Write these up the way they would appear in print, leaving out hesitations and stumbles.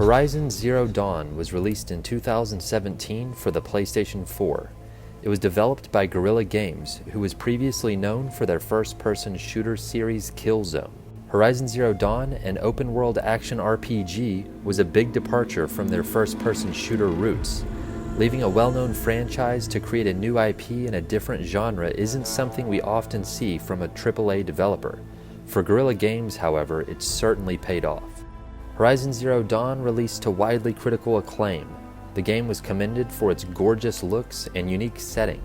Horizon Zero Dawn was released in 2017 for the PlayStation 4. It was developed by Guerrilla Games, who was previously known for their first-person shooter series Killzone. Horizon Zero Dawn, an open-world action RPG, was a big departure from their first-person shooter roots. Leaving a well-known franchise to create a new IP in a different genre isn't something we often see from a AAA developer. For Guerrilla Games, however, it certainly paid off. Horizon Zero Dawn released to widely critical acclaim. The game was commended for its gorgeous looks and unique setting.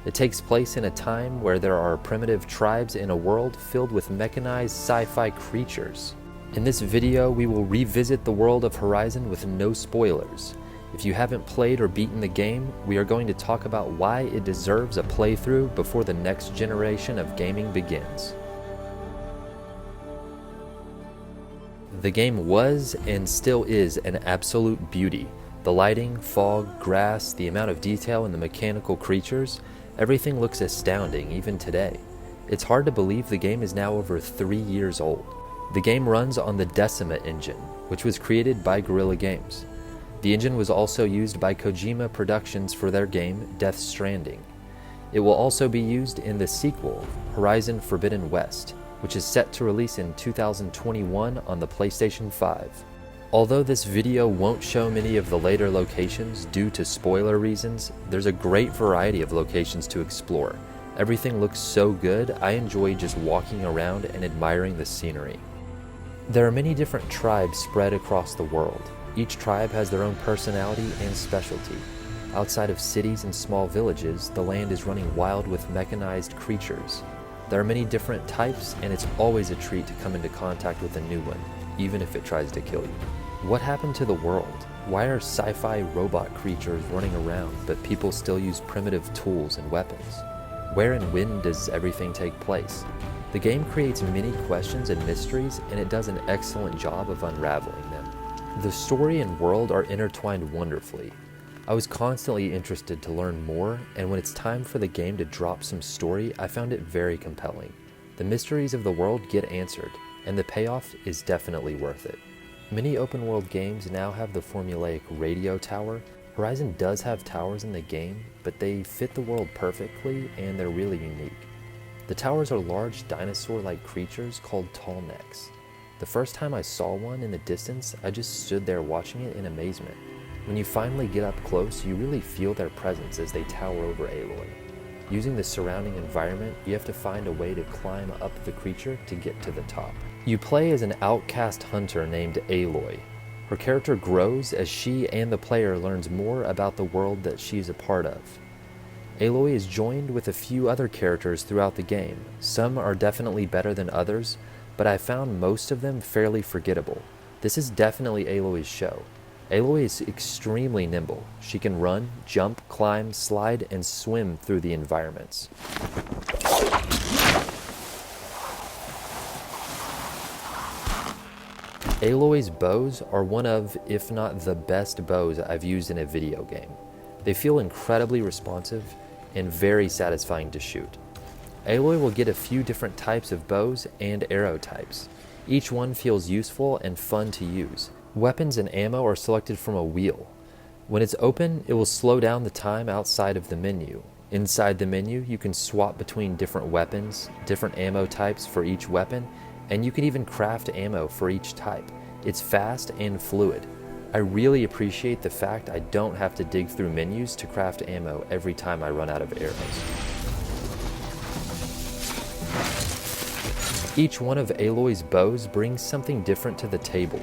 It takes place in a time where there are primitive tribes in a world filled with mechanized sci-fi creatures. In this video, we will revisit the world of Horizon with no spoilers. If you haven't played or beaten the game, we are going to talk about why it deserves a playthrough before the next generation of gaming begins. The game was and still is an absolute beauty. The lighting, fog, grass, the amount of detail in the mechanical creatures, everything looks astounding even today. It's hard to believe the game is now over 3 years old. The game runs on the Decima engine, which was created by Guerrilla Games. The engine was also used by Kojima Productions for their game Death Stranding. It will also be used in the sequel, Horizon Forbidden West, which is set to release in 2021 on the PlayStation 5. Although this video won't show many of the later locations due to spoiler reasons, there's a great variety of locations to explore. Everything looks so good, I enjoy just walking around and admiring the scenery. There are many different tribes spread across the world. Each tribe has their own personality and specialty. Outside of cities and small villages, the land is running wild with mechanized creatures. There are many different types, and it's always a treat to come into contact with a new one, even if it tries to kill you. What happened to the world? Why are sci-fi robot creatures running around, but people still use primitive tools and weapons? Where and when does everything take place? The game creates many questions and mysteries, and it does an excellent job of unraveling them. The story and world are intertwined wonderfully. I was constantly interested to learn more, and when it's time for the game to drop some story, I found it very compelling. The mysteries of the world get answered, and the payoff is definitely worth it. Many open world games now have the formulaic radio tower. Horizon does have towers in the game, but they fit the world perfectly and they're really unique. The towers are large dinosaur-like creatures called tallnecks. The first time I saw one in the distance, I just stood there watching it in amazement. When you finally get up close, you really feel their presence as they tower over Aloy. Using the surrounding environment, you have to find a way to climb up the creature to get to the top. You play as an outcast hunter named Aloy. Her character grows as she and the player learns more about the world that she is a part of. Aloy is joined with a few other characters throughout the game. Some are definitely better than others, but I found most of them fairly forgettable. This is definitely Aloy's show. Aloy is extremely nimble. She can run, jump, climb, slide, and swim through the environments. Aloy's bows are one of, if not the best bows I've used in a video game. They feel incredibly responsive and very satisfying to shoot. Aloy will get a few different types of bows and arrow types. Each one feels useful and fun to use. Weapons and ammo are selected from a wheel. When it's open, it will slow down the time outside of the menu. Inside the menu, you can swap between different weapons, different ammo types for each weapon, and you can even craft ammo for each type. It's fast and fluid. I really appreciate the fact I don't have to dig through menus to craft ammo every time I run out of arrows. Each one of Aloy's bows brings something different to the table.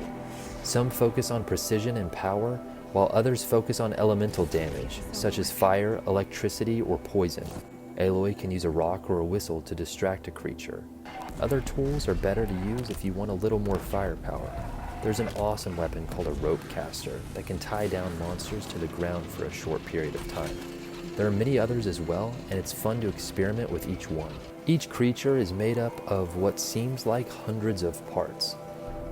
Some focus on precision and power, while others focus on elemental damage, such as fire, electricity, or poison. Aloy can use a rock or a whistle to distract a creature. Other tools are better to use if you want a little more firepower. There's an awesome weapon called a rope caster that can tie down monsters to the ground for a short period of time. There are many others as well, and it's fun to experiment with each one. Each creature is made up of what seems like hundreds of parts.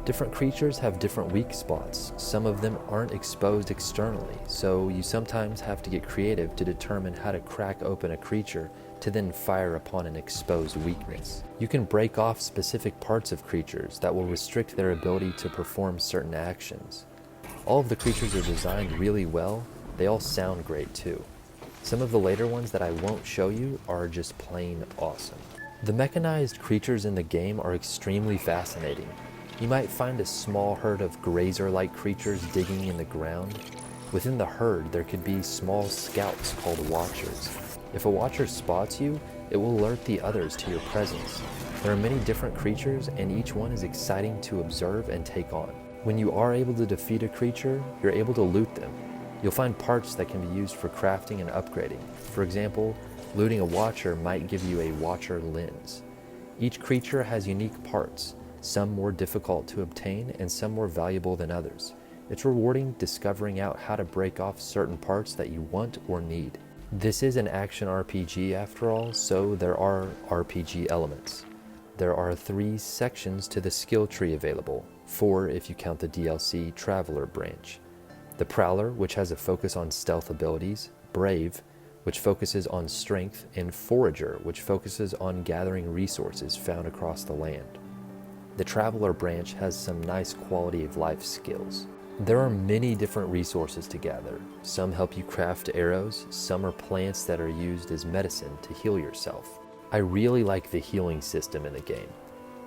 Different creatures have different weak spots. Some of them aren't exposed externally, so you sometimes have to get creative to determine how to crack open a creature to then fire upon an exposed weakness. You can break off specific parts of creatures that will restrict their ability to perform certain actions. All of the creatures are designed really well. They all sound great too. Some of the later ones that I won't show you are just plain awesome. The mechanized creatures in the game are extremely fascinating. You might find a small herd of grazer-like creatures digging in the ground. Within the herd, there could be small scouts called watchers. If a watcher spots you, it will alert the others to your presence. There are many different creatures, and each one is exciting to observe and take on. When you are able to defeat a creature, you're able to loot them. You'll find parts that can be used for crafting and upgrading. For example, looting a watcher might give you a watcher lens. Each creature has unique parts, some more difficult to obtain and some more valuable than others. It's rewarding discovering out how to break off certain parts that you want or need. This is an action RPG after all, so there are RPG elements. There are 3 sections to the skill tree available, 4 if you count the DLC Traveler branch. The Prowler, which has a focus on stealth abilities, Brave, which focuses on strength, and Forager, which focuses on gathering resources found across the land. The Traveler branch has some nice quality of life skills. There are many different resources to gather. Some help you craft arrows, some are plants that are used as medicine to heal yourself. I really like the healing system in the game.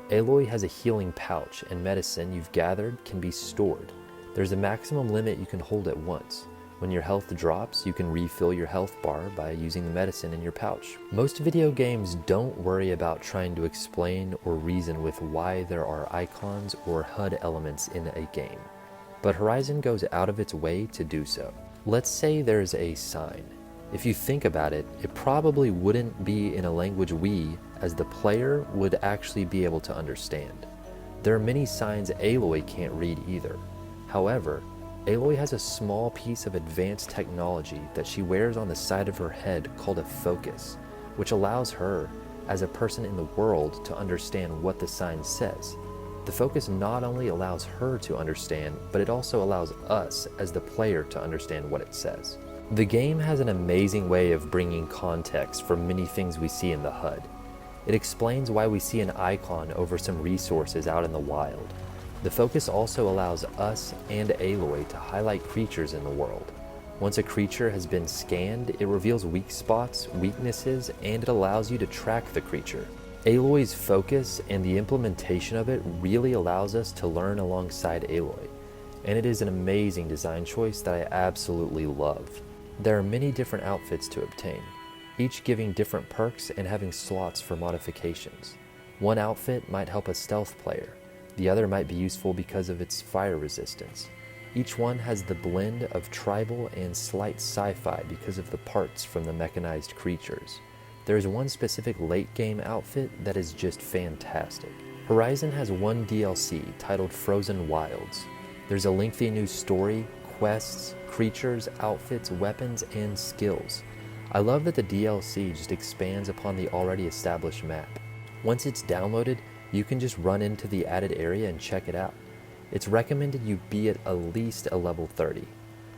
Aloy has a healing pouch, and medicine you've gathered can be stored. There's a maximum limit you can hold at once. When your health drops, you can refill your health bar by using the medicine in your pouch. Most video games don't worry about trying to explain or reason with why there are icons or HUD elements in a game, but Horizon goes out of its way to do so. Let's say there's a sign. If you think about it, it probably wouldn't be in a language we, as the player, would actually be able to understand. There are many signs Aloy can't read either. However, Aloy has a small piece of advanced technology that she wears on the side of her head called a focus, which allows her, as a person in the world, to understand what the sign says. The focus not only allows her to understand, but it also allows us, as the player, to understand what it says. The game has an amazing way of bringing context for many things we see in the HUD. It explains why we see an icon over some resources out in the wild. The focus also allows us and Aloy to highlight creatures in the world. Once a creature has been scanned, it reveals weak spots, weaknesses, and it allows you to track the creature. Aloy's focus and the implementation of it really allows us to learn alongside Aloy, and it is an amazing design choice that I absolutely love. There are many different outfits to obtain, each giving different perks and having slots for modifications. One outfit might help a stealth player. The other might be useful because of its fire resistance. Each one has the blend of tribal and slight sci-fi because of the parts from the mechanized creatures. There is one specific late game outfit that is just fantastic. Horizon has one DLC titled Frozen Wilds. There's a lengthy new story, quests, creatures, outfits, weapons, and skills. I love that the DLC just expands upon the already established map. Once it's downloaded, you can just run into the added area and check it out. It's recommended you be at least a level 30.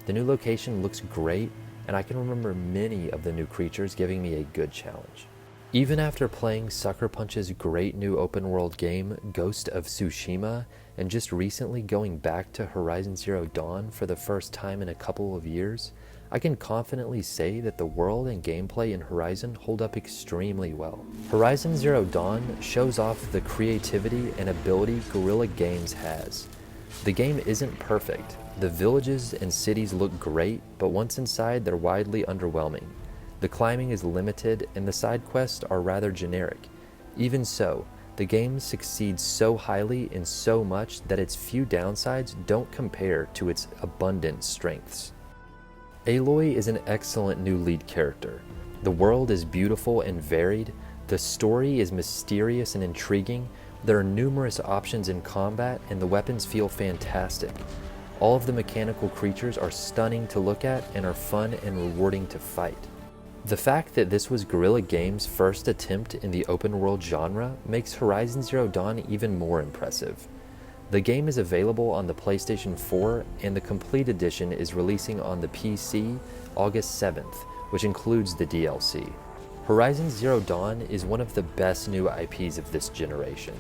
The new location looks great, and I can remember many of the new creatures giving me a good challenge. Even after playing Sucker Punch's great new open world game, Ghost of Tsushima, and just recently going back to Horizon Zero Dawn for the first time in a couple of years, I can confidently say that the world and gameplay in Horizon hold up extremely well. Horizon Zero Dawn shows off the creativity and ability Guerrilla Games has. The game isn't perfect. The villages and cities look great, but once inside they're widely underwhelming. The climbing is limited and the side quests are rather generic. Even so, the game succeeds so highly in so much that its few downsides don't compare to its abundant strengths. Aloy is an excellent new lead character. The world is beautiful and varied, the story is mysterious and intriguing, there are numerous options in combat, and the weapons feel fantastic. All of the mechanical creatures are stunning to look at and are fun and rewarding to fight. The fact that this was Guerrilla Games' first attempt in the open world genre makes Horizon Zero Dawn even more impressive. The game is available on the PlayStation 4, and the complete edition is releasing on the PC August 7th, which includes the DLC. Horizon Zero Dawn is one of the best new IPs of this generation.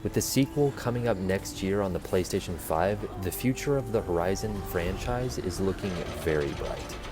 With the sequel coming up next year on the PlayStation 5, the future of the Horizon franchise is looking very bright.